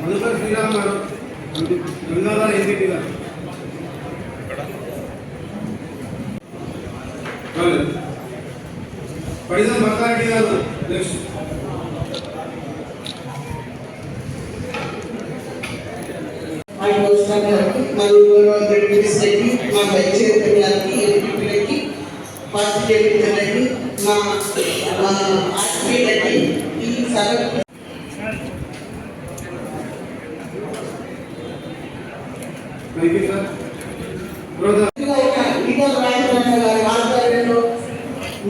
మధుకర్ శ్రీరామ్ గారు, గంగాధర్ ఎంపీ గారు, పడిదం బక్కారెడ్డి గారు నెక్స్ట్. మా వైస్ చైర్మన్ గారికి, ఎంపీలకి, పార్టీ ఎంపీలకి, మా ఆర్పీలకి ఈ సభకు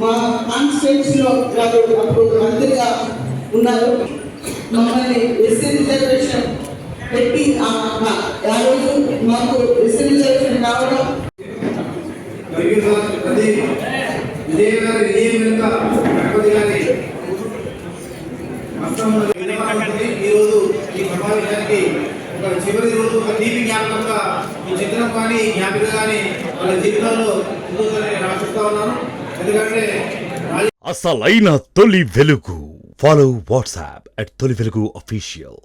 మా కాన్స్టిట్యూన్సీ లో అప్పుడు మంత్రిగా ఉన్నారు. మమ్మల్ని ఎస్సీ రిజర్వేషన్ పెట్టి ఆ రోజు మాకు ఎస్సీ రిజర్వేషన్ రావడం ఈరోజు ఈ సమావేశానికి ఒక చివరి రోజు ఒక తీపి జ్ఞాపకంగా ఈ చిత్రం కానీ జ్ఞాపిక కానీ వాళ్ళ జీవితంలో ఉంటుందని ఆశిస్తా ఉన్నాను. ఎందుకంటే అసలైన తొలి వెలుగు. ఫాలో వాట్సాప్ @తొలి వెలుగు official.